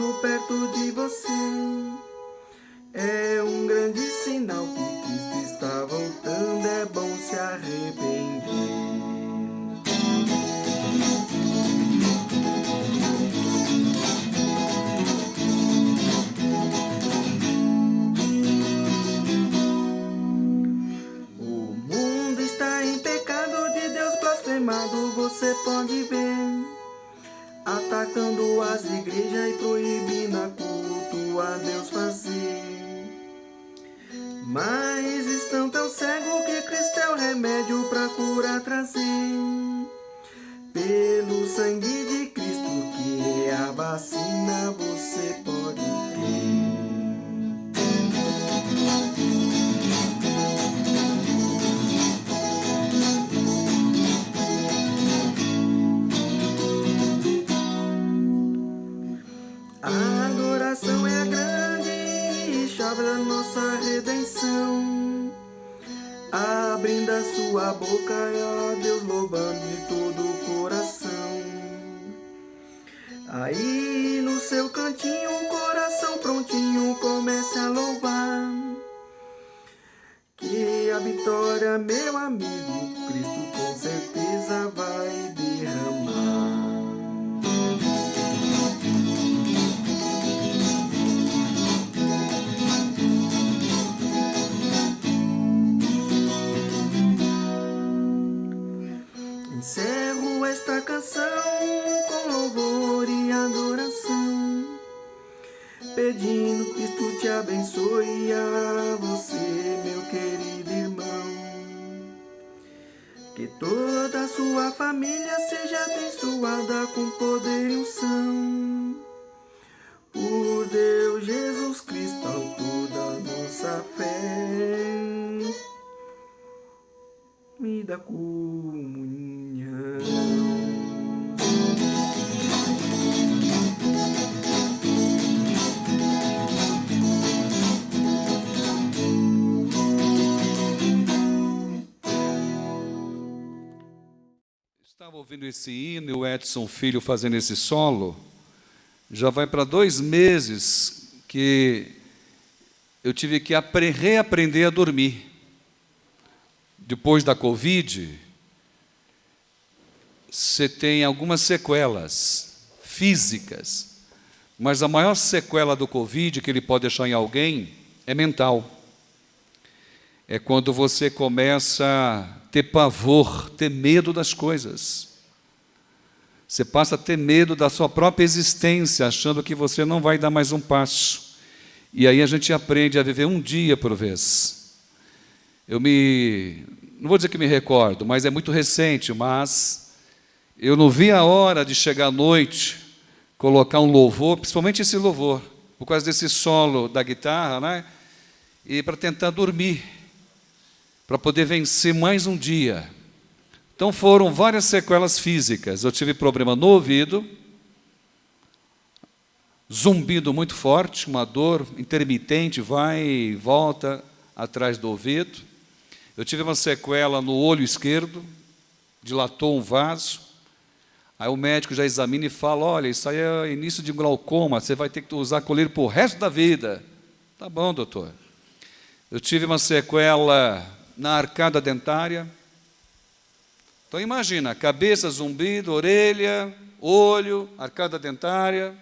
chegando perto de você. É um grande sinal que Cristo está voltando, é bom se arrepender. O mundo está em pecado, de Deus blasfemado, você pode ver, atacando as igrejas e proibindo a culto a Deus fazer. Mas estão tão cegos que Cristo é o remédio pra curar trazer. Pelo sangue de Cristo, que é a vacina, você pode ter. A adoração é grande e chave da nossa redenção, abrindo a sua boca a Deus louvando de todo o coração. Aí no seu cantinho, o coração prontinho, comece a louvar, que a vitória, meu amigo, Cristo com certeza vai derramar. Encerro esta canção com louvor e adoração, pedindo que Cristo te abençoe a você, meu querido irmão. Que toda a sua família seja abençoada com poder e unção, por Deus Jesus Cristo, autor da nossa fé. Me dá comunhão. Estava ouvindo esse hino e o Edson Filho fazendo esse solo. Já vai para 2 meses que eu tive que reaprender a dormir. Depois da Covid, você tem algumas sequelas físicas, mas a maior sequela do Covid que ele pode deixar em alguém é mental. É quando você começa a ter pavor, ter medo das coisas. Você passa a ter medo da sua própria existência, achando que você não vai dar mais um passo. E aí a gente aprende a viver um dia por vez. Não vou dizer que me recordo, mas é muito recente, mas eu não vi a hora de chegar à noite, colocar um louvor, principalmente esse louvor, por causa desse solo da guitarra, né? E para tentar dormir, para poder vencer mais um dia. Então foram várias sequelas físicas. Eu tive problema no ouvido, zumbido muito forte, uma dor intermitente, vai e volta atrás do ouvido. Eu tive uma sequela no olho esquerdo, dilatou um vaso. Aí o médico já examina e fala, olha, isso aí é início de glaucoma, você vai ter que usar colírio para o resto da vida. Tá bom, doutor. Eu tive uma sequela na arcada dentária. Então imagina, cabeça, zumbido, orelha, olho, arcada dentária,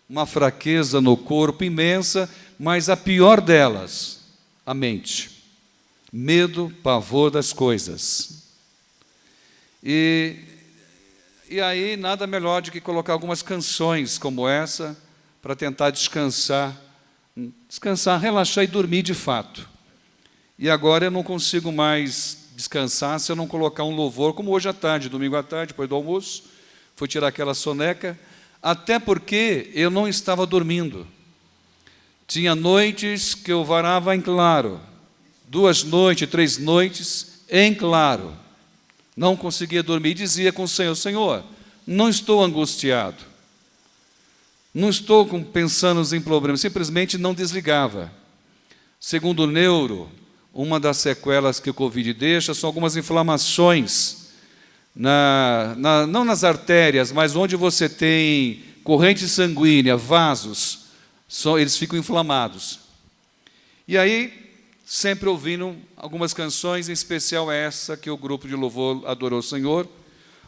uma fraqueza no corpo imensa, mas a pior delas, a mente. Medo, pavor das coisas. E aí, nada melhor do que colocar algumas canções como essa, para tentar descansar, relaxar e dormir de fato. E agora eu não consigo mais descansar se eu não colocar um louvor, como hoje à tarde, domingo à tarde, depois do almoço, fui tirar aquela soneca, até porque eu não estava dormindo. Tinha noites que eu varava em claro, 2 noites, 3 noites em claro. Não conseguia dormir e dizia com o Senhor, Senhor, não estou angustiado, não estou pensando em problemas, simplesmente não desligava. Segundo o neuro, uma das sequelas que o Covid deixa são algumas inflamações, não nas artérias, mas onde você tem corrente sanguínea, vasos, eles ficam inflamados. E aí, sempre ouvindo algumas canções, em especial essa que o grupo de louvor adorou o Senhor,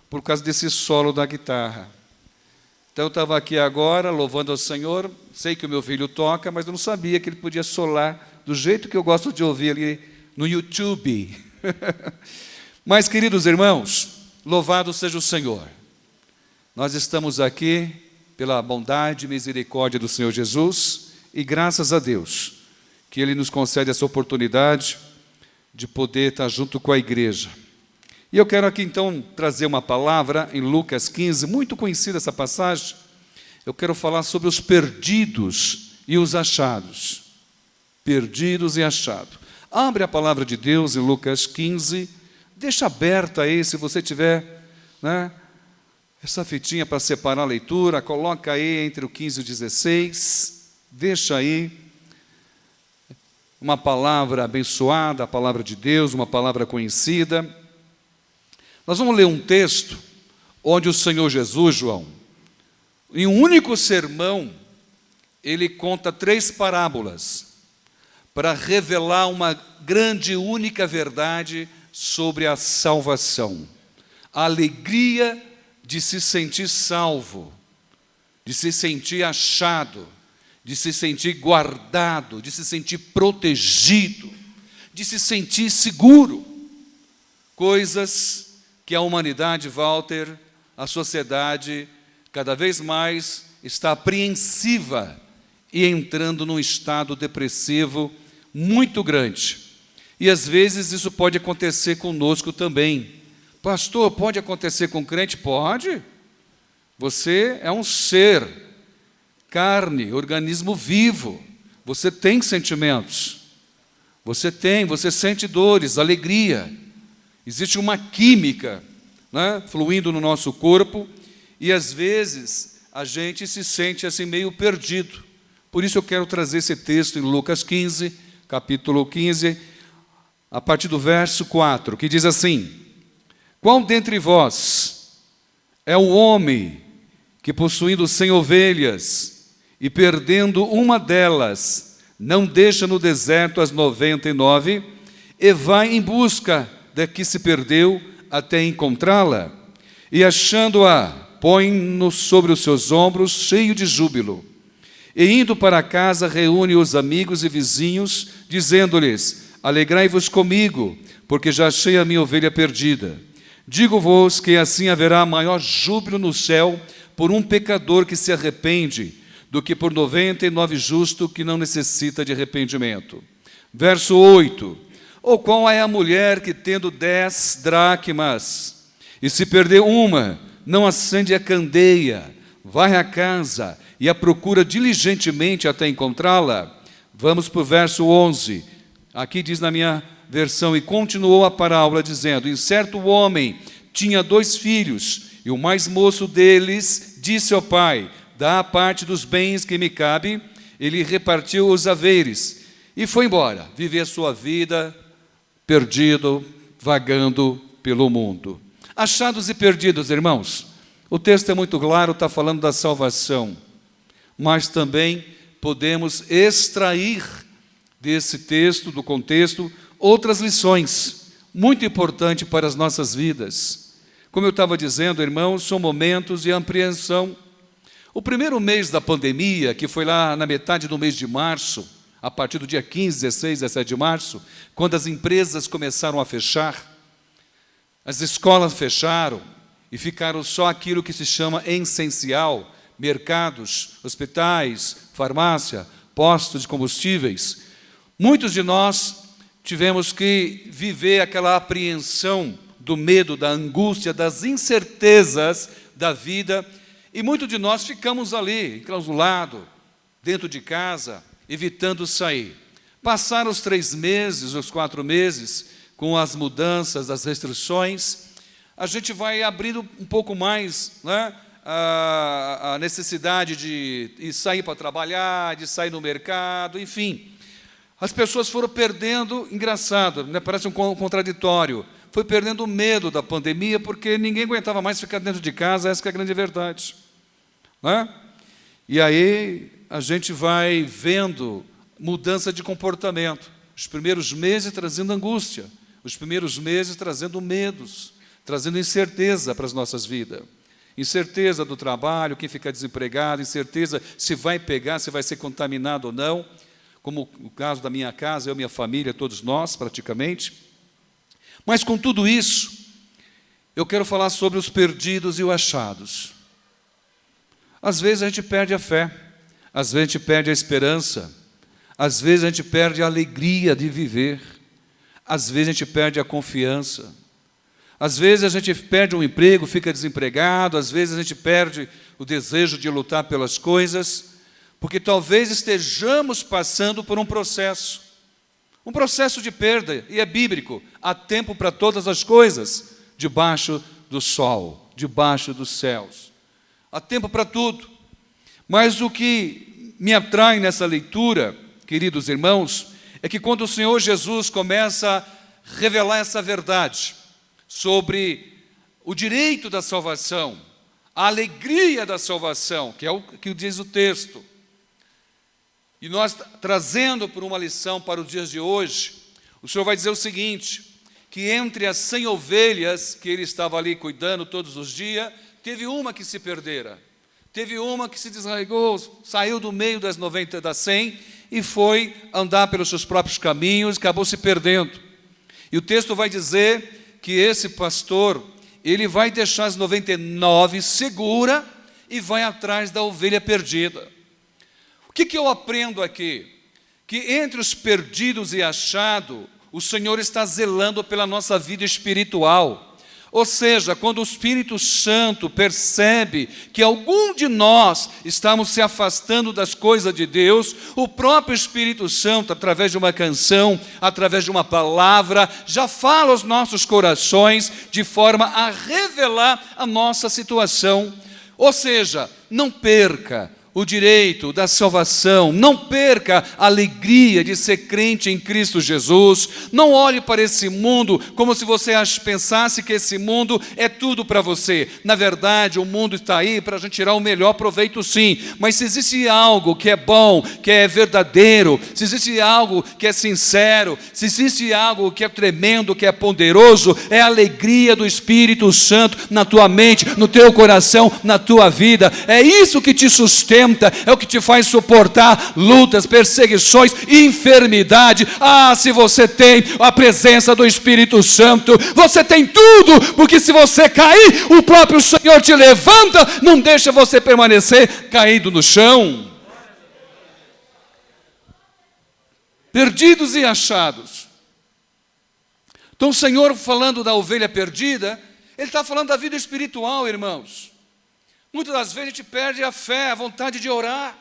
por causa desse solo da guitarra. Então, eu estava aqui agora, louvando ao Senhor, sei que o meu filho toca, mas eu não sabia que ele podia solar do jeito que eu gosto de ouvir ali no YouTube. Mas, queridos irmãos, louvado seja o Senhor. Nós estamos aqui pela bondade e misericórdia do Senhor Jesus, e graças a Deus, que Ele nos concede essa oportunidade de poder estar junto com a igreja. E eu quero aqui, então, trazer uma palavra em Lucas 15, muito conhecida essa passagem. Eu quero falar sobre os perdidos e os achados. Perdidos e achados. Abre a palavra de Deus em Lucas 15, deixa aberta aí, se você tiver, né, essa fitinha para separar a leitura, coloca aí entre o 15 e o 16, deixa aí uma palavra abençoada, a palavra de Deus, uma palavra conhecida. Nós vamos ler um texto onde o Senhor Jesus, João, em um único sermão, ele conta 3 parábolas para revelar uma grande e única verdade sobre a salvação. A alegria de se sentir salvo, de se sentir achado, de se sentir guardado, de se sentir protegido, de se sentir seguro. Coisas que a humanidade, Walter, a sociedade, cada vez mais está apreensiva e entrando num estado depressivo muito grande. E às vezes isso pode acontecer conosco também. Pastor, pode acontecer com crente? Pode. Você é um ser, carne, organismo vivo. Você tem sentimentos. Você sente dores, alegria. Existe uma química, né, fluindo no nosso corpo, e às vezes a gente se sente assim meio perdido. Por isso eu quero trazer esse texto em Lucas 15, capítulo 15, a partir do verso 4, que diz assim: qual dentre vós é o homem que, possuindo 100 ovelhas e perdendo uma delas, não deixa no deserto as 99 e vai em busca da que se perdeu até encontrá-la? E achando-a, põe-no sobre os seus ombros, cheio de júbilo. E indo para casa, reúne os amigos e vizinhos, dizendo-lhes: alegrai-vos comigo, porque já achei a minha ovelha perdida. Digo-vos que assim haverá maior júbilo no céu por um pecador que se arrepende, do que por 99 justos que não necessita de arrependimento. Verso 8. Ou qual é a mulher que, tendo 10 dracmas, e se perder uma, não acende a candeia, vai à casa e a procura diligentemente até encontrá-la? Vamos para o verso 11. Aqui diz na minha versão: e continuou a parábola dizendo: em certo homem tinha 2 filhos, e o mais moço deles disse ao pai: dá a parte dos bens que me cabe. Ele repartiu os haveres e foi embora, viver a sua vida perdido, vagando pelo mundo. Achados e perdidos, irmãos, o texto é muito claro, está falando da salvação, mas também podemos extrair desse texto, do contexto, outras lições muito importantes para as nossas vidas. Como eu estava dizendo, irmãos, são momentos de apreensão. O primeiro mês da pandemia, que foi lá na metade do mês de março, a partir do dia 15, 16, 17 de março, quando as empresas começaram a fechar, as escolas fecharam e ficaram só aquilo que se chama essencial, mercados, hospitais, farmácia, postos de combustíveis. Muitos de nós tivemos que viver aquela apreensão do medo, da angústia, das incertezas da vida, e muitos de nós ficamos ali, enclausulados, dentro de casa, evitando sair. Passaram os 3 meses, os 4 meses, com as mudanças, as restrições, a gente vai abrindo um pouco mais, né, a necessidade de sair para trabalhar, de sair no mercado, enfim. As pessoas foram perdendo, engraçado, né, parece um contraditório, foi perdendo o medo da pandemia, porque ninguém aguentava mais ficar dentro de casa, essa que é a grande verdade. Né? E aí a gente vai vendo mudança de comportamento. Os primeiros meses trazendo angústia, os primeiros meses trazendo medos, trazendo incerteza para as nossas vidas. Incerteza do trabalho, quem fica desempregado, incerteza se vai pegar, se vai ser contaminado ou não, como o caso da minha casa, eu e minha família, todos nós praticamente. Mas com tudo isso, eu quero falar sobre os perdidos e os achados. Às vezes a gente perde a fé, às vezes a gente perde a esperança, às vezes a gente perde a alegria de viver, às vezes a gente perde a confiança, às vezes a gente perde um emprego, fica desempregado, às vezes a gente perde o desejo de lutar pelas coisas, porque talvez estejamos passando por um processo de perda, e é bíblico, há tempo para todas as coisas, debaixo do sol, debaixo dos céus. Há tempo para tudo, mas o que me atrai nessa leitura, queridos irmãos, é que quando o Senhor Jesus começa a revelar essa verdade sobre o direito da salvação, a alegria da salvação, que é o que diz o texto, e nós trazendo por uma lição para os dias de hoje, o Senhor vai dizer o seguinte, que entre as 100 ovelhas que ele estava ali cuidando todos os dias, teve uma que se perdera, teve uma que se desarraigou, saiu do meio das 90, das 100 e foi andar pelos seus próprios caminhos, acabou se perdendo. E o texto vai dizer que esse pastor, ele vai deixar as 99 segura e vai atrás da ovelha perdida. O que eu aprendo aqui? Que entre os perdidos e achados, o Senhor está zelando pela nossa vida espiritual. Ou seja, quando o Espírito Santo percebe que algum de nós estamos se afastando das coisas de Deus, o próprio Espírito Santo, através de uma canção, através de uma palavra, já fala aos nossos corações de forma a revelar a nossa situação. Ou seja, não perca o direito da salvação, não perca a alegria de ser crente em Cristo Jesus, não olhe para esse mundo como se você pensasse que esse mundo é tudo para você. Na verdade, o mundo está aí para a gente tirar o melhor proveito, sim, mas se existe algo que é bom, que é verdadeiro, se existe algo que é sincero, se existe algo que é tremendo, que é poderoso, é a alegria do Espírito Santo na tua mente, no teu coração, na tua vida. É isso que te sustenta, é o que te faz suportar lutas, perseguições, enfermidade. Se você tem a presença do Espírito Santo, você tem tudo, porque se você cair, o próprio Senhor te levanta, não deixa você permanecer caído no chão. Perdidos e achados. Então o Senhor, falando da ovelha perdida, Ele está falando da vida espiritual, irmãos. Muitas das vezes a gente perde a fé, a vontade de orar,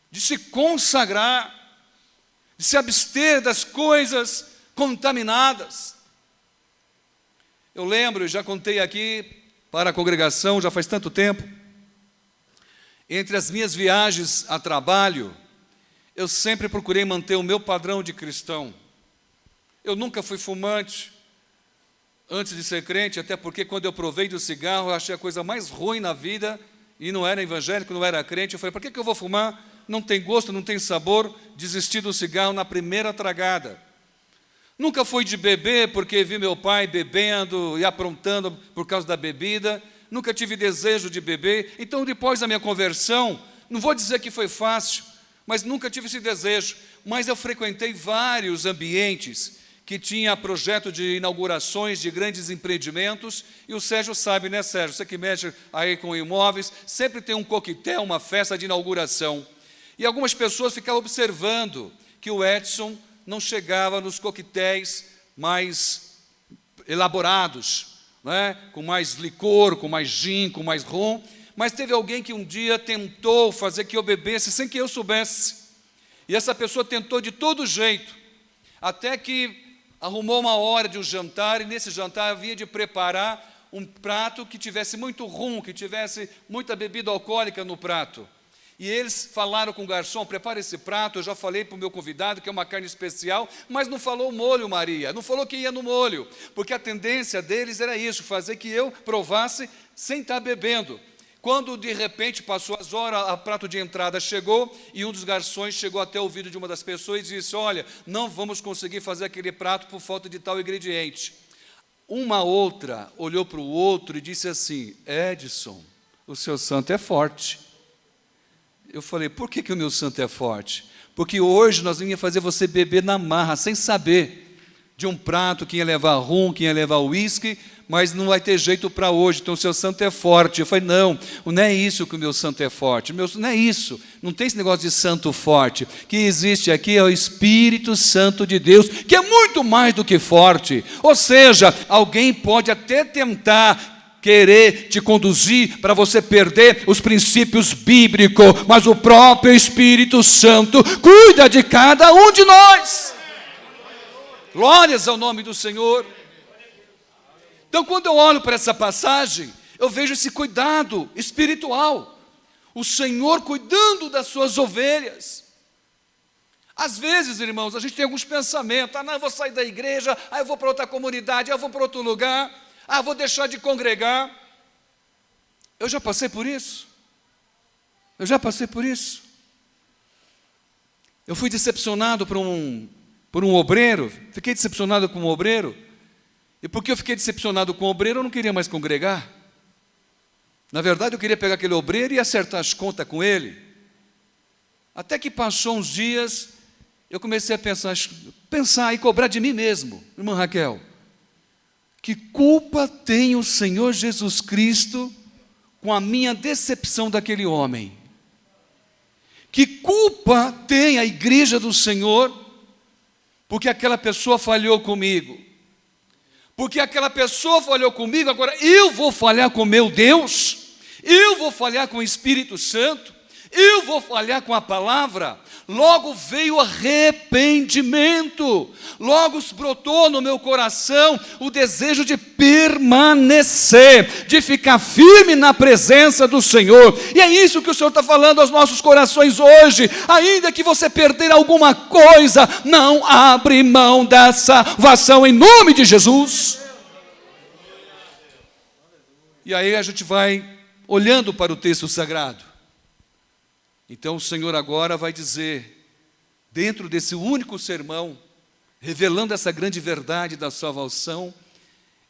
de se consagrar, de se abster das coisas contaminadas. Eu lembro, já contei aqui para a congregação, já faz tanto tempo, entre as minhas viagens a trabalho, eu sempre procurei manter o meu padrão de cristão. Eu nunca fui fumante, antes de ser crente, até porque quando eu provei do cigarro, eu achei a coisa mais ruim na vida, e não era evangélico, não era crente, eu falei, para que eu vou fumar? Não tem gosto, não tem sabor, desisti do cigarro na primeira tragada. Nunca fui de beber, porque vi meu pai bebendo e aprontando por causa da bebida, nunca tive desejo de beber, então depois da minha conversão, não vou dizer que foi fácil, mas nunca tive esse desejo, mas eu frequentei vários ambientes que tinha projeto de inaugurações de grandes empreendimentos, e o Sérgio sabe, né, Sérgio? Você que mexe aí com imóveis, sempre tem um coquetel, uma festa de inauguração. E algumas pessoas ficavam observando que o Edson não chegava nos coquetéis mais elaborados, né? Com mais licor, com mais gin, com mais rum, mas teve alguém que um dia tentou fazer que eu bebesse sem que eu soubesse. E essa pessoa tentou de todo jeito, até que arrumou uma hora de um jantar, e nesse jantar havia de preparar um prato que tivesse muito rum, que tivesse muita bebida alcoólica no prato. E eles falaram com o garçom, prepara esse prato, eu já falei para o meu convidado que é uma carne especial, mas não falou molho, Maria, não falou que ia no molho, porque a tendência deles era isso, fazer que eu provasse sem estar bebendo. Quando de repente passou as horas, o prato de entrada chegou e um dos garçons chegou até o ouvido de uma das pessoas e disse: olha, não vamos conseguir fazer aquele prato por falta de tal ingrediente. Uma outra olhou para o outro e disse assim: Edson, o seu santo é forte. Eu falei: por que o meu santo é forte? Porque hoje nós íamos fazer você beber na marra, sem saber, de um prato que ia levar rum, que ia levar uísque, mas não vai ter jeito para hoje, então o seu santo é forte. Eu falei: não é isso que o meu santo é forte, não é isso, não tem esse negócio de santo forte. O que existe aqui é o Espírito Santo de Deus, que é muito mais do que forte. Ou seja, alguém pode até tentar querer te conduzir para você perder os princípios bíblicos, mas o próprio Espírito Santo cuida de cada um de nós. Glórias ao nome do Senhor. Então, quando eu olho para essa passagem, eu vejo esse cuidado espiritual, o Senhor cuidando das suas ovelhas. Às vezes, irmãos, a gente tem alguns pensamentos: não, eu vou sair da igreja, eu vou para outra comunidade, eu vou para outro lugar, vou deixar de congregar. Eu já passei por isso. Eu fui decepcionado por um obreiro, fiquei decepcionado com um obreiro. E porque eu fiquei decepcionado com o obreiro, eu não queria mais congregar. Na verdade, eu queria pegar aquele obreiro e acertar as contas com ele. Até que passou uns dias, eu comecei a pensar e cobrar de mim mesmo. Irmã Raquel, que culpa tem o Senhor Jesus Cristo com a minha decepção daquele homem? Que culpa tem a igreja do Senhor porque aquela pessoa falhou comigo? Porque aquela pessoa falhou comigo, agora eu vou falhar com meu Deus, eu vou falhar com o Espírito Santo, eu vou falhar com a palavra. Logo veio arrependimento, logo brotou no meu coração o desejo de permanecer, de ficar firme na presença do Senhor. E é isso que o Senhor está falando aos nossos corações hoje. Ainda que você perder alguma coisa, não abre mão da salvação em nome de Jesus. E aí a gente vai olhando para o texto sagrado. Então o Senhor agora vai dizer, dentro desse único sermão, revelando essa grande verdade da salvação,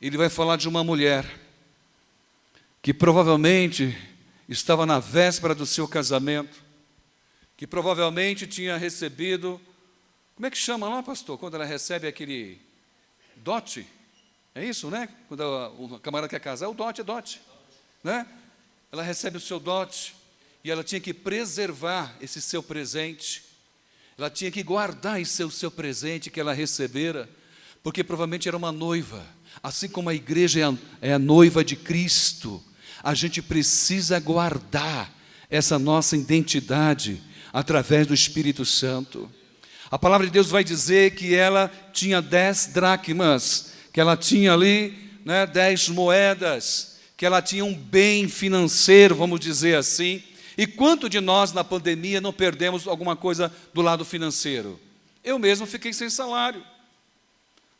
Ele vai falar de uma mulher que provavelmente estava na véspera do seu casamento, que provavelmente tinha recebido, como é que chama lá, pastor, quando ela recebe aquele dote? É isso, né? Quando o camarada quer casar, o dote é dote, né? Ela recebe o seu dote, e ela tinha que preservar esse seu presente, ela tinha que guardar esse seu presente que ela recebera, porque provavelmente era uma noiva, assim como a igreja é a noiva de Cristo. A gente precisa guardar essa nossa identidade através do Espírito Santo. A palavra de Deus vai dizer que ela tinha 10 dracmas, que ela tinha ali 10 moedas, que ela tinha um bem financeiro, vamos dizer assim. E quanto de nós na pandemia não perdemos alguma coisa do lado financeiro? Eu mesmo fiquei sem salário,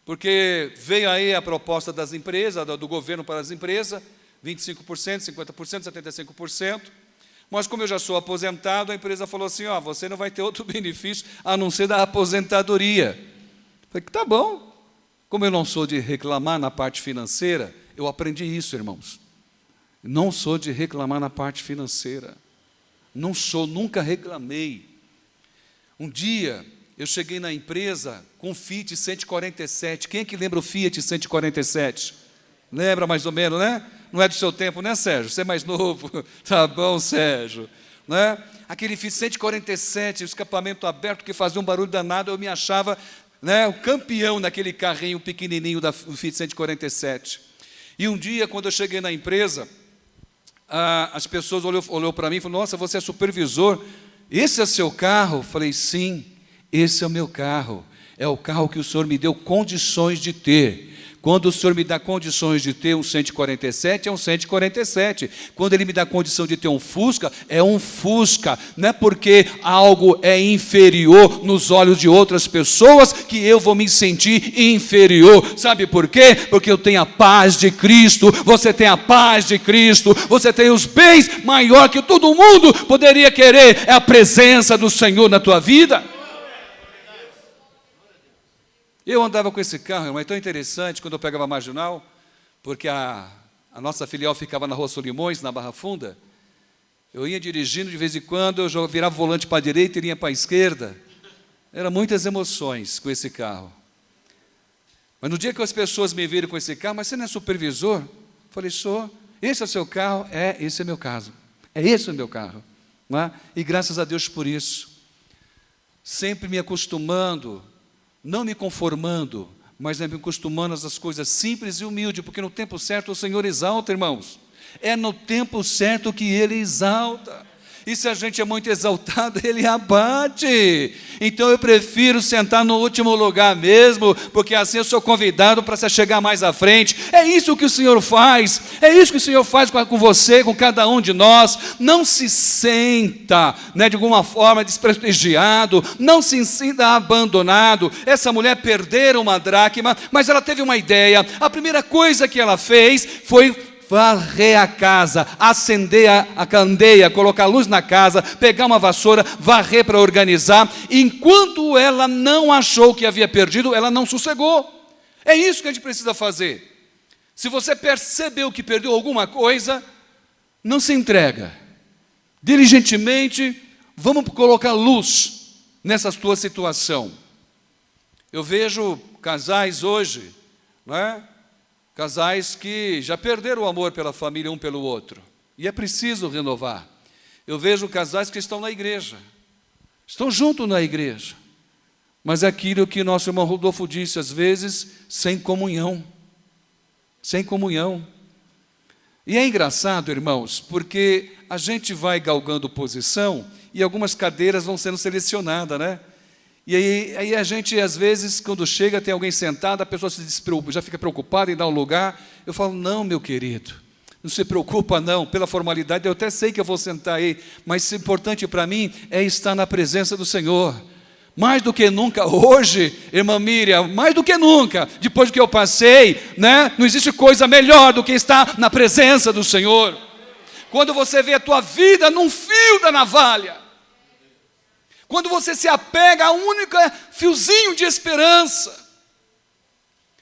porque veio aí a proposta das empresas, do governo para as empresas, 25%, 50%, 75%, mas como eu já sou aposentado, a empresa falou assim: você não vai ter outro benefício a não ser da aposentadoria. Eu falei: tá bom. Como eu não sou de reclamar na parte financeira, eu aprendi isso, irmãos. Não sou de reclamar na parte financeira. Não sou, nunca reclamei. Um dia, eu cheguei na empresa com um Fiat 147. Quem é que lembra o Fiat 147? Lembra mais ou menos, né? Não é do seu tempo, né, Sérgio? Você é mais novo. Tá bom, Sérgio. Né? Aquele Fiat 147, o escapamento aberto, que fazia um barulho danado, eu me achava o campeão naquele carrinho pequenininho do Fiat 147. E um dia, quando eu cheguei na empresa, as pessoas olhou para mim e falaram: nossa, você é supervisor, esse é seu carro? Eu falei: sim, esse é o meu carro, é o carro que o Senhor me deu condições de ter. Quando o Senhor me dá condições de ter um 147, é um 147. Quando Ele me dá condição de ter um Fusca, é um Fusca. Não é porque algo é inferior nos olhos de outras pessoas que eu vou me sentir inferior. Sabe por quê? Porque eu tenho a paz de Cristo, você tem a paz de Cristo, você tem os bens maior que todo mundo poderia querer. É a presença do Senhor na tua vida. Eu andava com esse carro, irmão, é tão interessante quando eu pegava a Marginal, porque a nossa filial ficava na Rua Solimões, na Barra Funda. Eu ia dirigindo, de vez em quando, eu virava o volante para a direita e ia para a esquerda. Eram muitas emoções com esse carro. Mas no dia que as pessoas me viram com esse carro, mas você não é supervisor? Eu falei, sou. Esse é o seu carro? É, esse é meu caso. É esse o meu carro. Não é? E graças a Deus por isso. Sempre me acostumando, não me conformando, mas me acostumando às coisas simples e humildes, porque no tempo certo o Senhor exalta, irmãos. É no tempo certo que Ele exalta. E se a gente é muito exaltado, Ele abate. Então eu prefiro sentar no último lugar mesmo, porque assim eu sou convidado para se chegar mais à frente. É isso que o Senhor faz. É isso que o Senhor faz com você, com cada um de nós. Não se senta, de alguma forma desprestigiado. Não se sinta abandonado. Essa mulher perdeu uma dracma, mas ela teve uma ideia. A primeira coisa que ela fez foi varrer a casa, acender a candeia, colocar luz na casa, pegar uma vassoura, varrer para organizar. Enquanto ela não achou que havia perdido, ela não sossegou. É isso que a gente precisa fazer. Se você percebeu que perdeu alguma coisa, não se entrega. Diligentemente, vamos colocar luz nessa tua situação. Eu vejo casais hoje, não é? Casais que já perderam o amor pela família um pelo outro. E é preciso renovar. Eu vejo casais que estão na igreja. Estão juntos na igreja. Mas é aquilo que nosso irmão Rodolfo disse, às vezes, sem comunhão. Sem comunhão. E é engraçado, irmãos, porque a gente vai galgando posição e algumas cadeiras vão sendo selecionadas, né? E aí a gente, às vezes, quando chega, tem alguém sentado, a pessoa já fica preocupada em dar um lugar. Eu falo, não, meu querido, não se preocupa não, pela formalidade, eu até sei que eu vou sentar aí, mas o importante para mim é estar na presença do Senhor. Mais do que nunca, hoje, irmã Miriam, mais do que nunca, depois do que eu passei, não existe coisa melhor do que estar na presença do Senhor. Quando você vê a tua vida num fio da navalha, quando você se apega a um único fiozinho de esperança.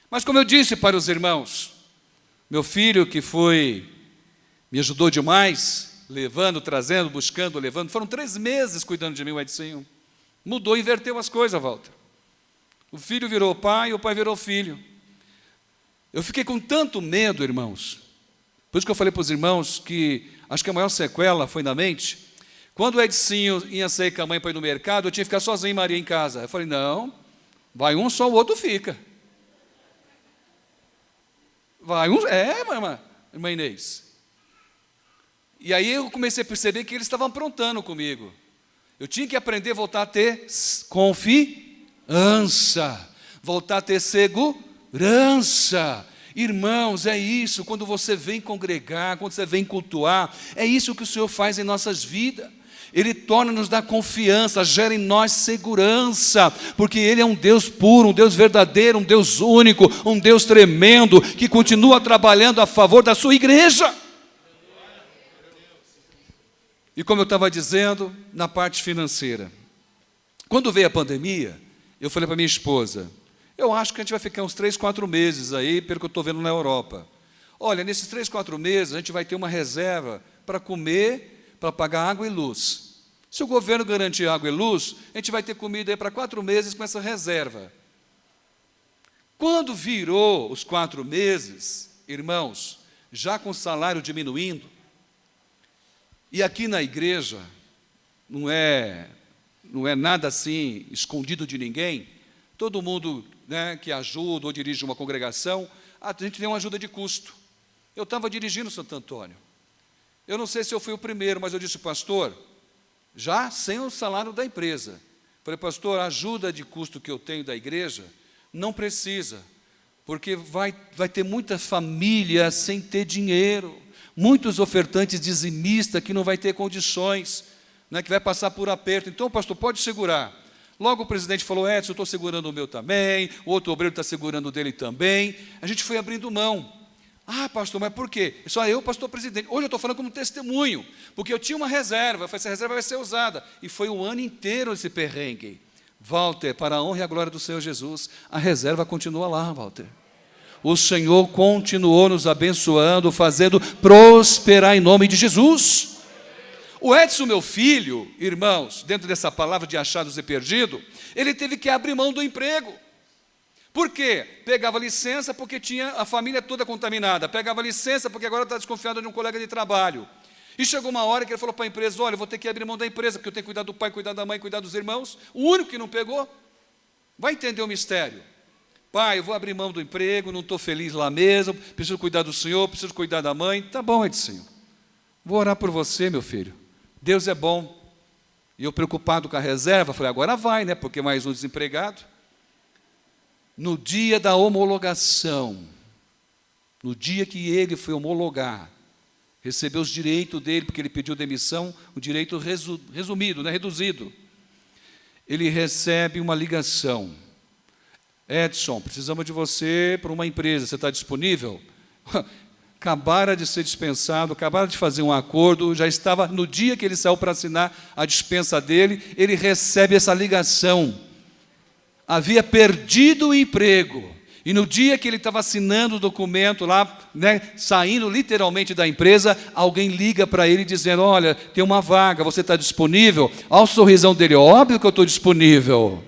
Mas como eu disse para os irmãos, meu filho que me ajudou demais, levando, trazendo, buscando, levando, foram 3 meses cuidando de mim, o Edinho. Mudou, inverteu as coisas, Walter. O filho virou pai, o pai virou filho. Eu fiquei com tanto medo, irmãos. Por isso que eu falei para os irmãos que acho que a maior sequela foi na mente. Quando o Edinho ia sair com a mãe para ir no mercado, eu tinha que ficar sozinho, Maria, em casa. Eu falei, não, vai um só, o outro fica. Vai um, irmã Inês. E aí eu comecei a perceber que eles estavam aprontando comigo. Eu tinha que aprender a voltar a ter confiança, voltar a ter segurança. Irmãos, é isso, quando você vem congregar, quando você vem cultuar, é isso que o Senhor faz em nossas vidas. Ele torna-nos da confiança, gera em nós segurança, porque Ele é um Deus puro, um Deus verdadeiro, um Deus único, um Deus tremendo, que continua trabalhando a favor da sua igreja. E como eu estava dizendo, na parte financeira, quando veio a pandemia, eu falei para minha esposa, eu acho que a gente vai ficar uns 3, 4 meses aí, pelo que eu estou vendo na Europa. Olha, nesses 3, 4 meses, a gente vai ter uma reserva para comer, para pagar água e luz. Se o governo garantir água e luz, a gente vai ter comida aí para 4 meses com essa reserva. Quando virou os 4 meses, irmãos, já com o salário diminuindo, e aqui na igreja, não é nada assim escondido de ninguém, todo mundo que ajuda ou dirige uma congregação, a gente tem uma ajuda de custo. Eu estava dirigindo Santo Antônio. Eu não sei se eu fui o primeiro, mas eu disse, pastor, já sem o salário da empresa. Falei, pastor, a ajuda de custo que eu tenho da igreja, não precisa. porque vai ter muita família sem ter dinheiro, muitos ofertantes dizimistas que não vai ter condições, né, que vai passar por aperto. Então, pastor, pode segurar. Logo o presidente falou, Edson, eu estou segurando o meu também, o outro obreiro está segurando o dele também. A gente foi abrindo mão. Ah, pastor, mas por quê? Só eu, pastor presidente. Hoje eu estou falando como testemunho, porque eu tinha uma reserva, essa reserva vai ser usada. E foi um ano inteiro esse perrengue. Walter, para a honra e a glória do Senhor Jesus, a reserva continua lá, Walter. O Senhor continuou nos abençoando, fazendo prosperar em nome de Jesus. O Edson, meu filho, irmãos, dentro dessa palavra de achados e perdido, ele teve que abrir mão do emprego. Por quê? Pegava licença porque tinha a família toda contaminada, pegava licença porque agora está desconfiado de um colega de trabalho. E chegou uma hora que ele falou para a empresa, olha, eu vou ter que abrir mão da empresa, porque eu tenho que cuidar do pai, cuidar da mãe, cuidar dos irmãos. O único que não pegou, vai entender o mistério. Pai, eu vou abrir mão do emprego, não estou feliz lá mesmo, preciso cuidar do senhor, preciso cuidar da mãe. Tá bom, Edson, vou orar por você, meu filho. Deus é bom. E eu preocupado com a reserva, falei, agora vai, né? Porque mais um desempregado. No dia da homologação, no dia que ele foi homologar, recebeu os direitos dele, porque ele pediu demissão, o direito resumido, né, reduzido. Ele recebe uma ligação. Edson, precisamos de você para uma empresa, você está disponível? Acabara de ser dispensado, acabaram de fazer um acordo, já estava, no dia que ele saiu para assinar a dispensa dele, ele recebe essa ligação. Havia perdido o emprego, e no dia que ele estava assinando o documento lá, né, saindo literalmente da empresa, alguém liga para ele dizendo, olha, tem uma vaga, você está disponível? Olha o sorrisão dele, óbvio que eu estou disponível.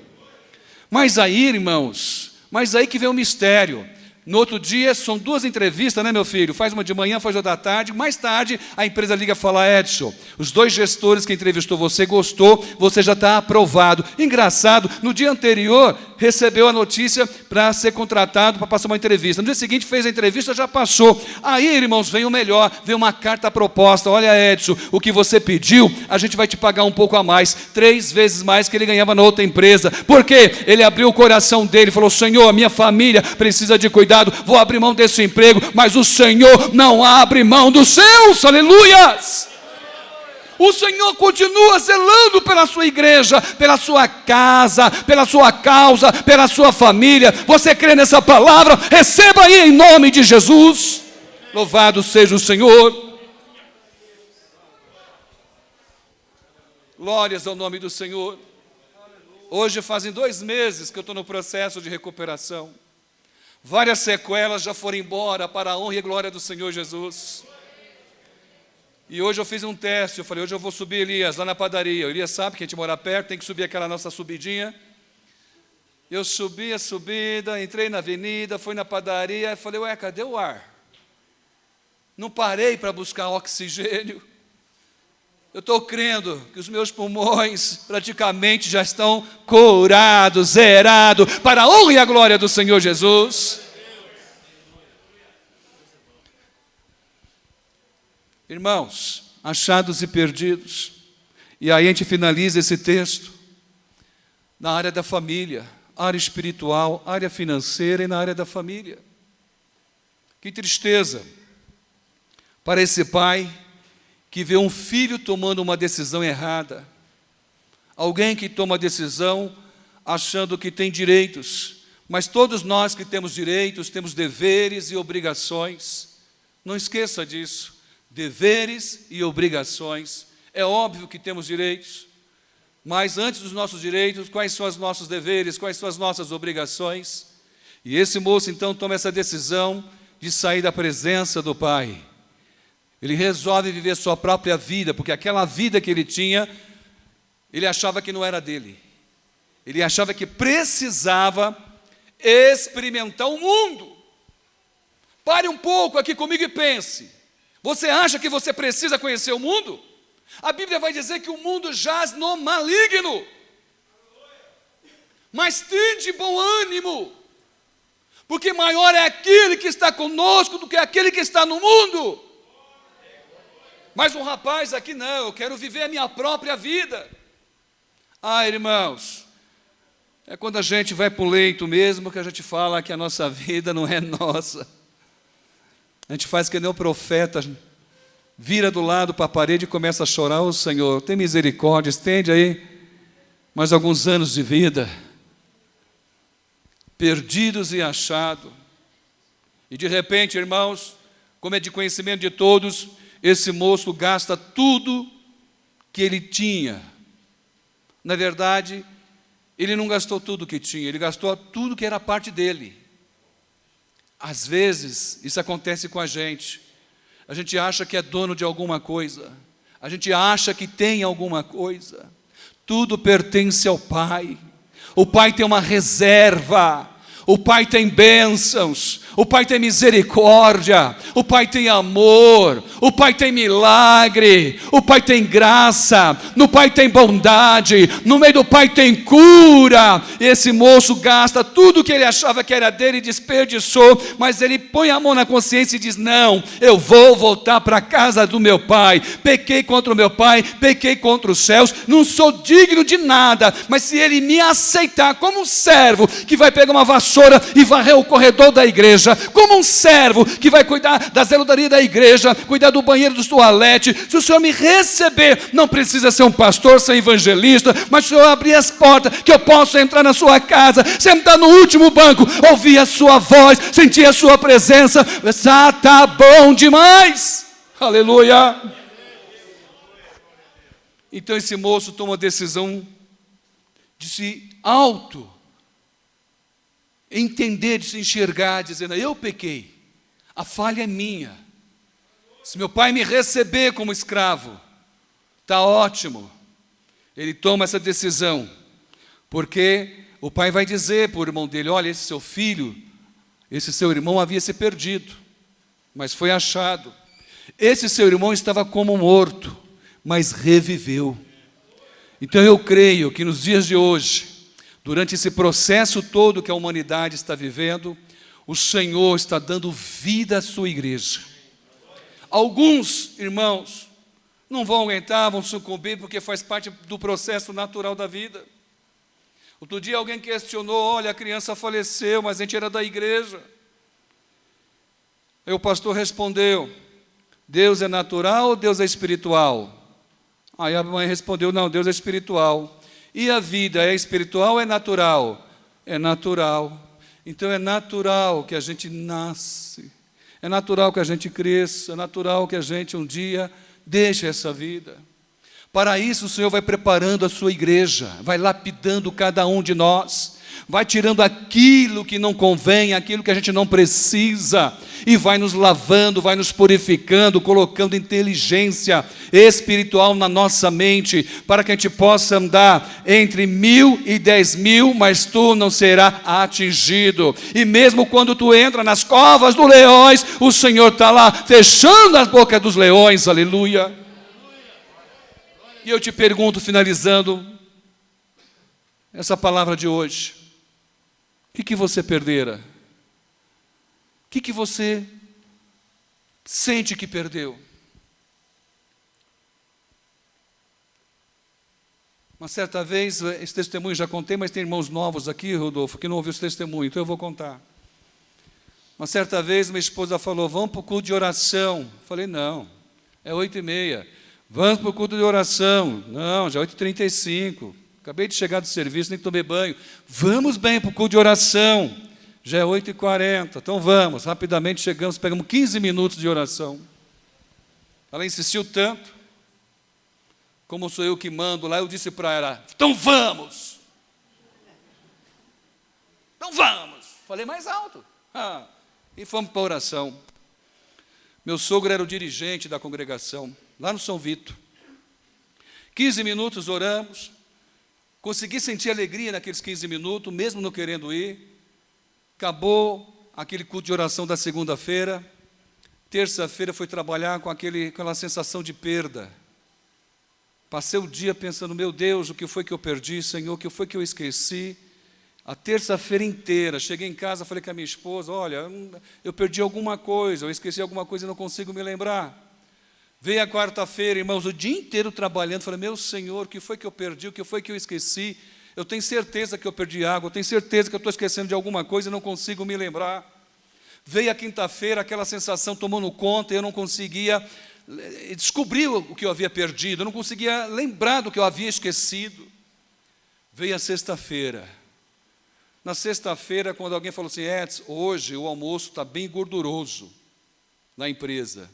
Mas aí, irmãos, que vem o mistério. No outro dia, são 2 entrevistas, né, meu filho? Faz uma de manhã, faz outra da tarde. Mais tarde, a empresa liga e fala, Edson, os 2 gestores que entrevistou você gostou, você já está aprovado. Engraçado, no dia anterior, recebeu a notícia para ser contratado, para passar uma entrevista. No dia seguinte, fez a entrevista, já passou. Aí, irmãos, vem o melhor, vem uma carta proposta. Olha, Edson, o que você pediu, a gente vai te pagar um pouco a mais, 3 vezes mais que ele ganhava na outra empresa. Por quê? Ele abriu o coração dele, falou, Senhor, a minha família precisa de cuidado, vou abrir mão desse emprego, mas o Senhor não abre mão dos seus, aleluias! O Senhor continua zelando pela sua igreja, pela sua casa, pela sua causa, pela sua família. Você crê nessa palavra? Receba aí em nome de Jesus. Louvado seja o Senhor. Glórias ao nome do Senhor. Hoje fazem 2 meses que eu estou no processo de recuperação. Várias sequelas já foram embora para a honra e glória do Senhor Jesus. E hoje eu fiz um teste, eu falei, hoje eu vou subir, Elias, lá na padaria. O Elias sabe que a gente mora perto, tem que subir aquela nossa subidinha. Eu subi a subida, entrei na avenida, fui na padaria, e falei, ué, cadê o ar? Não parei para buscar oxigênio. Eu estou crendo que os meus pulmões praticamente já estão curados, zerados, para a honra e a glória do Senhor Jesus. Irmãos, achados e perdidos. E aí a gente finaliza esse texto na área da família, área espiritual, área financeira e na área da família. Que tristeza para esse pai que vê um filho tomando uma decisão errada. Alguém que toma a decisão achando que tem direitos, mas todos nós que temos direitos, temos deveres e obrigações. Não esqueça disso. Deveres e obrigações. É óbvio que temos direitos, mas antes dos nossos direitos, quais são os nossos deveres, quais são as nossas obrigações? E esse moço então toma essa decisão de sair da presença do pai. Ele resolve viver sua própria vida, porque aquela vida que ele tinha, ele achava que não era dele. Ele achava que precisava experimentar o mundo. Pare um pouco aqui comigo e pense. Você acha que você precisa conhecer o mundo? A Bíblia vai dizer que o mundo jaz no maligno. Mas tende bom ânimo, porque maior é aquele que está conosco do que aquele que está no mundo. Mas um rapaz aqui, não, eu quero viver a minha própria vida. Ah, irmãos, É quando a gente vai para o leito mesmo que a gente fala que a nossa vida não é nossa. A gente faz que nem o profeta, vira do lado para a parede e começa a chorar: ô Senhor, tem misericórdia, estende aí mais alguns anos de vida. Perdidos e achados. E de repente, irmãos, como é de conhecimento de todos, esse moço gasta tudo que ele tinha. Na verdade, ele não gastou tudo que tinha, ele gastou tudo que era parte dele. Às vezes, isso acontece com a gente. A gente acha que é dono de alguma coisa. A gente acha que tem alguma coisa. Tudo pertence ao Pai. O Pai tem uma reserva. O Pai tem bênçãos, o Pai tem misericórdia, o Pai tem amor, o Pai tem milagre, o Pai tem graça, no Pai tem bondade, no meio do Pai tem cura. E esse moço gasta tudo que ele achava que era dele e desperdiçou, mas ele põe a mão na consciência e diz: não, eu vou voltar para a casa do meu Pai. Pequei contra o meu Pai, pequei contra os céus, não sou digno de nada, mas se Ele me aceitar como um servo que vai pegar uma vassoura e varrer o corredor da igreja, como um servo que vai cuidar da zeladoria da igreja, cuidar do banheiro, dos toaletes, se o Senhor me receber, não precisa ser um pastor, ser evangelista, mas se o Senhor abrir as portas, que eu possa entrar na sua casa, sentar no último banco, ouvir a sua voz, sentir a sua presença, está bom demais, aleluia. Então esse moço toma a decisão de se entender, de se enxergar, dizendo: eu pequei, a falha é minha. Se meu pai me receber como escravo, está ótimo. Ele toma essa decisão, porque o pai vai dizer para o irmão dele: olha, esse seu filho, esse seu irmão havia se perdido, mas foi achado. Esse seu irmão estava como morto, mas reviveu. Então eu creio que nos dias de hoje, durante esse processo todo que a humanidade está vivendo, o Senhor está dando vida à sua igreja. Alguns irmãos não vão aguentar, vão sucumbir, porque faz parte do processo natural da vida. Outro dia alguém questionou: olha, a criança faleceu, mas a gente era da igreja. Aí o pastor respondeu: Deus é natural ou Deus é espiritual? Aí a mãe respondeu: não, Deus é espiritual. E a vida é espiritual ou é natural? É natural. Então é natural que a gente nasce, é natural que a gente cresça, é natural que a gente um dia deixe essa vida. Para isso o Senhor vai preparando a sua igreja, vai lapidando cada um de nós, vai tirando aquilo que não convém, aquilo que a gente não precisa, e vai nos lavando, vai nos purificando, colocando inteligência espiritual na nossa mente, para que a gente possa andar entre 1.000 e 10.000, mas tu não será atingido. E mesmo quando tu entra nas covas dos leões, o Senhor está lá, fechando as bocas dos leões, aleluia. E eu te pergunto, finalizando essa palavra de hoje: o que você perdera? O que você sente que perdeu? Uma certa vez, esse testemunho já contei, mas tem irmãos novos aqui, Rodolfo, que não ouviu esse testemunho, então eu vou contar. Uma certa vez, minha esposa falou: vamos para o culto de oração. Eu falei: não, é 8h30. Vamos para o culto de oração. Não, já é 8h35. Acabei de chegar do serviço, nem tomei banho. Vamos bem para o culto de oração. Já é 8h40. Então vamos, rapidamente chegamos, pegamos 15 minutos de oração. Ela insistiu tanto, como sou eu que mando lá, eu disse para ela: então vamos. Então vamos. Falei mais alto. E fomos para a oração. Meu sogro era o dirigente da congregação, lá no São Vito. 15 minutos oramos. Consegui sentir alegria naqueles 15 minutos, mesmo não querendo ir. Acabou aquele culto de oração da segunda-feira. Terça-feira fui trabalhar com aquela sensação de perda. Passei o dia pensando: meu Deus, o que foi que eu perdi, Senhor? O que foi que eu esqueci? A terça-feira inteira, cheguei em casa, falei com a minha esposa: olha, eu perdi alguma coisa, eu esqueci alguma coisa e não consigo me lembrar. Veio a quarta-feira, irmãos, o dia inteiro trabalhando, falei: meu Senhor, o que foi que eu perdi, o que foi que eu esqueci? Eu tenho certeza que eu perdi água, eu tenho certeza que eu estou esquecendo de alguma coisa e não consigo me lembrar. Veio a quinta-feira, aquela sensação tomando conta, e eu não conseguia descobrir o que eu havia perdido, eu não conseguia lembrar do que eu havia esquecido. Veio a sexta-feira. Na sexta-feira, quando alguém falou assim, Edson, hoje o almoço está bem gorduroso na empresa.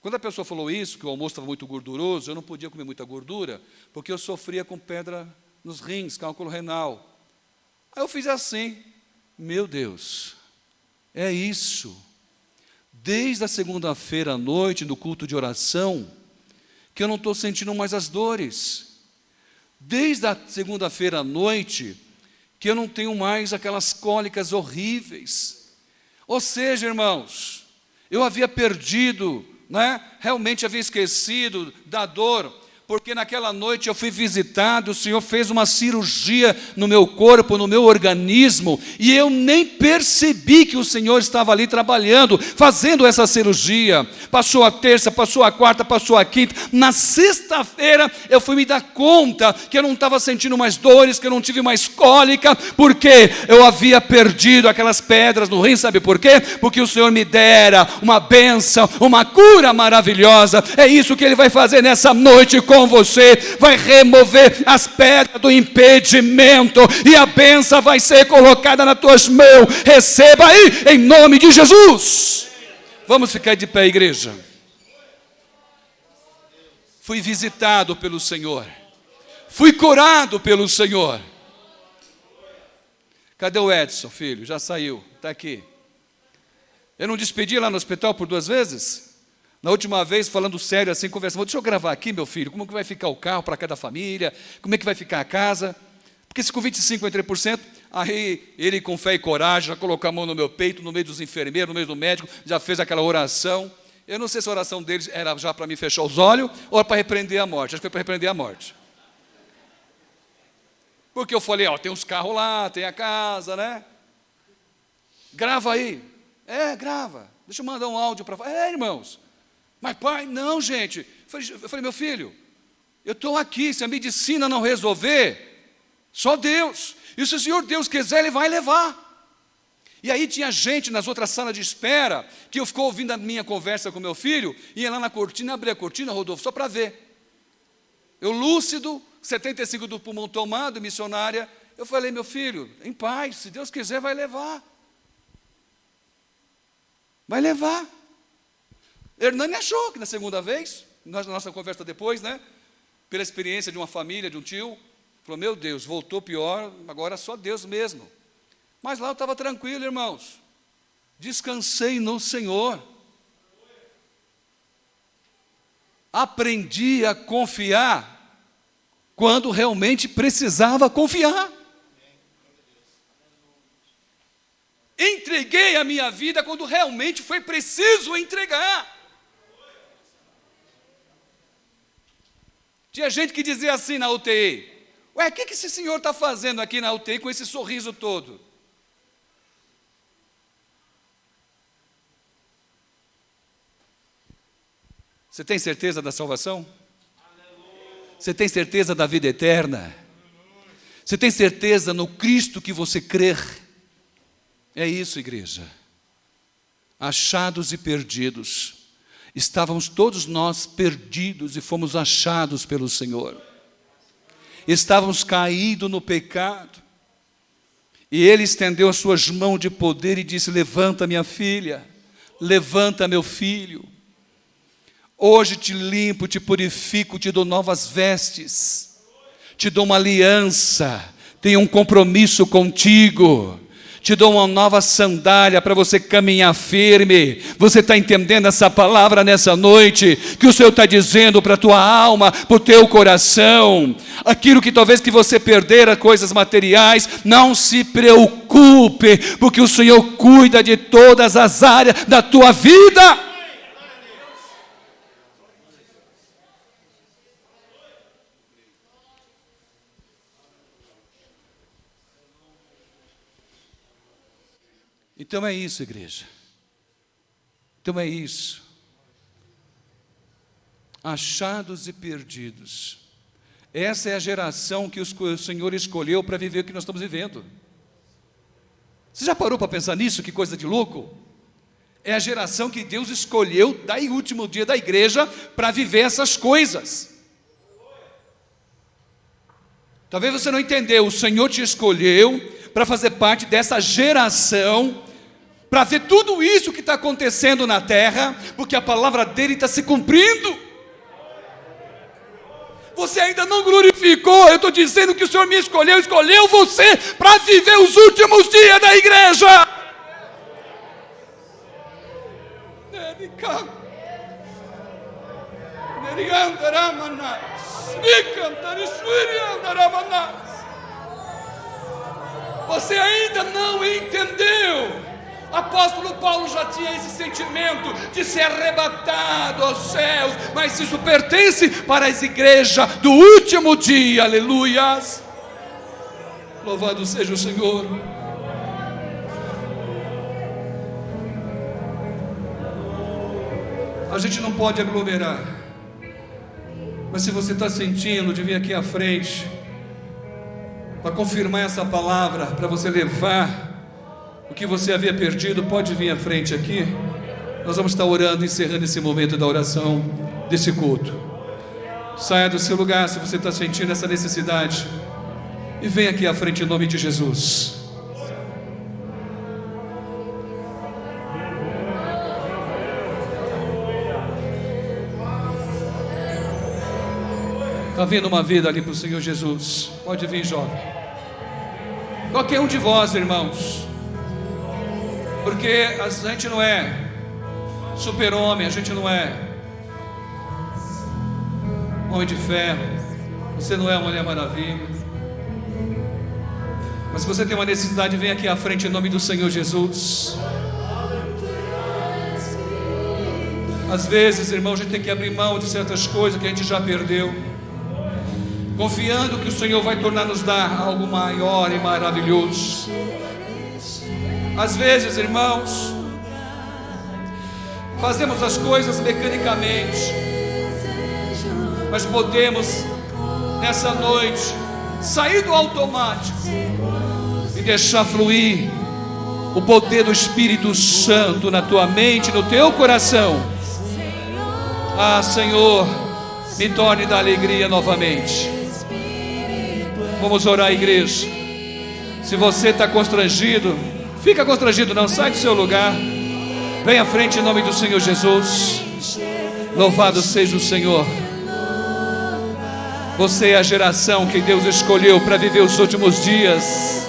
Quando a pessoa falou isso, que o almoço estava muito gorduroso, eu não podia comer muita gordura, porque eu sofria com pedra nos rins, cálculo renal. Aí eu fiz assim, meu Deus, é isso. Desde a segunda-feira à noite, no culto de oração, que eu não estou sentindo mais as dores. Desde a segunda-feira à noite, que eu não tenho mais aquelas cólicas horríveis. Ou seja, irmãos, eu havia perdido, realmente havia esquecido da dor, porque naquela noite eu fui visitado, o Senhor fez uma cirurgia no meu corpo, no meu organismo, e eu nem percebi que o Senhor estava ali trabalhando, fazendo essa cirurgia. Passou a terça, passou a quarta, passou a quinta. Na sexta-feira eu fui me dar conta que eu não estava sentindo mais dores, que eu não tive mais cólica, porque eu havia perdido aquelas pedras no rim. Sabe por quê? Porque o Senhor me dera uma bênção, uma cura maravilhosa. É isso que Ele vai fazer nessa noite com você, vai remover as pedras do impedimento, e a bênção vai ser colocada nas tuas mãos. Receba aí, em nome de Jesus. Vamos ficar de pé, igreja. Fui visitado pelo Senhor, fui curado pelo Senhor. Cadê o Edson, filho? Já saiu, está aqui. Eu não despedi lá no hospital por 2 vezes? Na última vez, falando sério assim, conversando, deixa eu gravar aqui, meu filho, como que vai ficar o carro para cada família, como é que vai ficar a casa, porque se com 25 entrei por cento, aí ele com fé e coragem, já colocou a mão no meu peito, no meio dos enfermeiros, no meio do médico, já fez aquela oração. Eu não sei se a oração deles era já para me fechar os olhos, ou era para repreender a morte. Acho que foi para repreender a morte. Porque eu falei, tem uns carros lá, tem a casa, né? Grava aí. Grava. Deixa eu mandar um áudio para... irmãos. Mas pai, não, gente. Eu falei, meu filho, eu estou aqui, se a medicina não resolver, só Deus. E se o Senhor Deus quiser, Ele vai levar. E aí tinha gente nas outras salas de espera, que eu ficou ouvindo a minha conversa com meu filho, ia lá na cortina, abria a cortina, Rodolfo, só para ver. Eu lúcido, 75 do pulmão tomado, missionária. Eu falei, meu filho, em paz, se Deus quiser, vai levar. Vai levar. Hernani achou que na segunda vez, na nossa conversa depois, pela experiência de uma família, de um tio, falou, meu Deus, voltou pior, agora só Deus mesmo. Mas lá eu estava tranquilo, irmãos. Descansei no Senhor. Aprendi a confiar quando realmente precisava confiar. Entreguei a minha vida quando realmente foi preciso entregar. Tinha gente que dizia assim na UTI, o que esse senhor está fazendo aqui na UTI com esse sorriso todo? Você tem certeza da salvação? Você tem certeza da vida eterna? Você tem certeza no Cristo que você crer? É isso, igreja. Achados e perdidos. Estávamos todos nós perdidos e fomos achados pelo Senhor. Estávamos caídos no pecado. E Ele estendeu as suas mãos de poder e disse, levanta minha filha, levanta meu filho. Hoje te limpo, te purifico, te dou novas vestes. Te dou uma aliança, tenho um compromisso contigo. Te dou uma nova sandália para você caminhar firme. Você está entendendo essa palavra nessa noite? Que o Senhor está dizendo para a tua alma, para o teu coração. Aquilo que talvez que você perder, coisas materiais, não se preocupe, porque o Senhor cuida de todas as áreas da tua vida. Então é isso, igreja. Então é isso. Achados e perdidos. Essa é a geração que o Senhor escolheu para viver o que nós estamos vivendo. Você já parou para pensar nisso? Que coisa de louco! É a geração que Deus escolheu, daí último dia da igreja, para viver essas coisas. Talvez você não entendeu, o Senhor te escolheu para fazer parte dessa geração, para ver tudo isso que está acontecendo na terra, porque a palavra dele está se cumprindo. Você ainda não glorificou, eu estou dizendo que o Senhor me escolheu você para viver os últimos dias da igreja. Você ainda não entendeu. Apóstolo Paulo já tinha esse sentimento de ser arrebatado aos céus, mas isso pertence para as igrejas do último dia, aleluias. Louvado seja o Senhor. A gente não pode aglomerar, mas se você está sentindo de vir aqui à frente, para confirmar essa palavra, para você levar o que você havia perdido, pode vir à frente aqui. Nós vamos estar orando, encerrando esse momento da oração, desse culto. Saia do seu lugar se você está sentindo essa necessidade e venha aqui à frente em nome de Jesus. Está vindo uma vida ali para o Senhor Jesus. Pode vir, jovem. Qualquer um de vós, irmãos, porque a gente não é super-homem, a gente não é homem de ferro, você não é uma Mulher Maravilha. Mas se você tem uma necessidade, vem aqui à frente em nome do Senhor Jesus. Às vezes, irmão, a gente tem que abrir mão de certas coisas que a gente já perdeu, confiando que o Senhor vai tornar nos dar algo maior e maravilhoso. Às vezes, irmãos, fazemos as coisas mecanicamente, mas podemos nessa noite sair do automático e deixar fluir o poder do Espírito Santo na tua mente, no teu coração. Ah, Senhor, me torne da alegria novamente. Vamos orar, igreja. Se você está constrangido, fica constrangido não, sai do seu lugar. Vem à frente em nome do Senhor Jesus. Louvado seja o Senhor. Você é a geração que Deus escolheu para viver os últimos dias.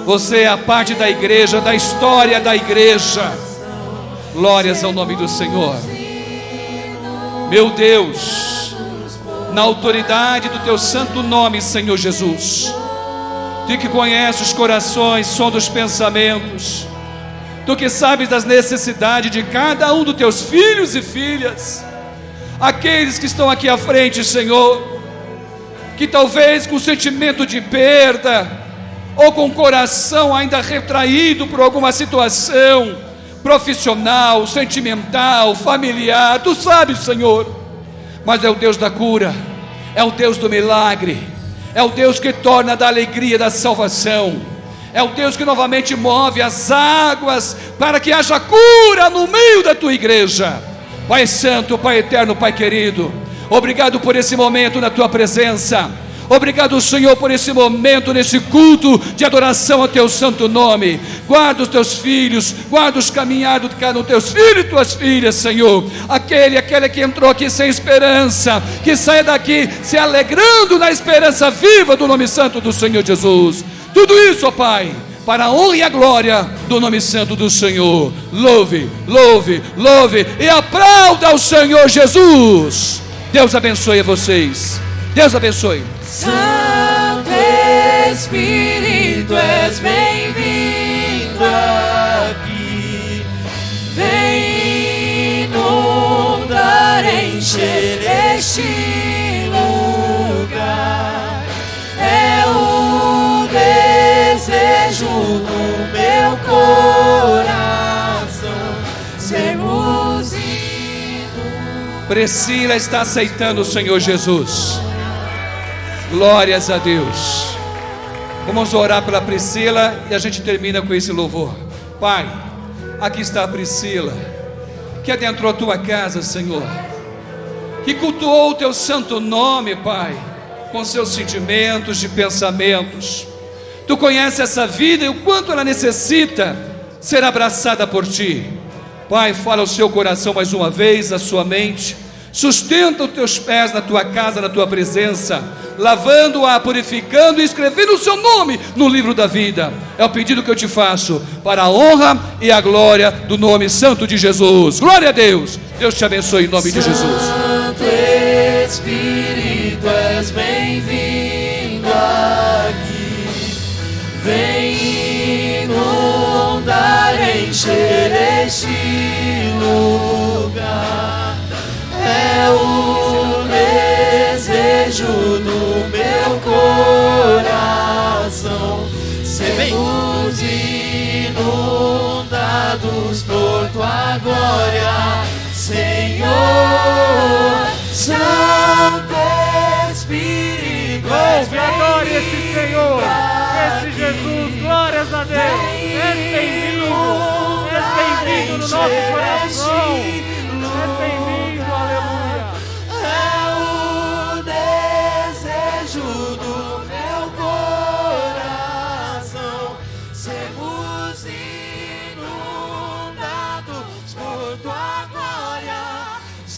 Você é a parte da igreja, da história da igreja. Glórias ao nome do Senhor. Meu Deus, na autoridade do teu santo nome, Senhor Jesus, Tu que conhece os corações, sonda os pensamentos, Tu que sabes das necessidades de cada um dos teus filhos e filhas, aqueles que estão aqui à frente, Senhor, que talvez com sentimento de perda, ou com o coração ainda retraído por alguma situação profissional, sentimental, familiar, Tu sabes, Senhor, mas é o Deus da cura, é o Deus do milagre, é o Deus que torna da alegria da salvação, é o Deus que novamente move as águas para que haja cura no meio da Tua igreja. Pai Santo, Pai Eterno, Pai querido, obrigado por esse momento na Tua presença. Obrigado, Senhor, por esse momento, nesse culto de adoração ao Teu santo nome. Guarda os Teus filhos, guarda os caminhados de cada um dos Teus filhos e Tuas filhas, Senhor. Aquele que entrou aqui sem esperança, que saia daqui se alegrando na esperança viva do nome santo do Senhor Jesus. Tudo isso, ó Pai, para a honra e a glória do nome santo do Senhor. Louve, louve, louve e aplauda ao Senhor Jesus. Deus abençoe a vocês. Deus abençoe. Santo Espírito, és bem-vindo aqui. Vem inundar, encher este lugar. É o desejo do meu coração sermos indo. Priscila está aceitando o Senhor Jesus. Glórias a Deus. Vamos orar pela Priscila e a gente termina com esse louvor. Pai, aqui está a Priscila, que adentrou a tua casa, Senhor, que cultuou o teu santo nome, Pai, com seus sentimentos e pensamentos. Tu conheces essa vida e o quanto ela necessita ser abraçada por ti. Pai, fala ao seu coração mais uma vez, à sua mente. Sustenta os teus pés na tua casa, na tua presença, lavando-a, purificando e escrevendo o seu nome no livro da vida. É o pedido que eu te faço, para a honra e a glória do nome santo de Jesus. Glória a Deus. Deus te abençoe em nome de Jesus. Santo Espírito, és bem-vindo aqui. Vem inundar, encher este lugar. É o desejo do meu coração, sermos inundados por tua glória, Senhor. Santo Espírito, Louve, adore esse Senhor, esse Jesus, glórias a Deus. És bem-vindo no nosso coração.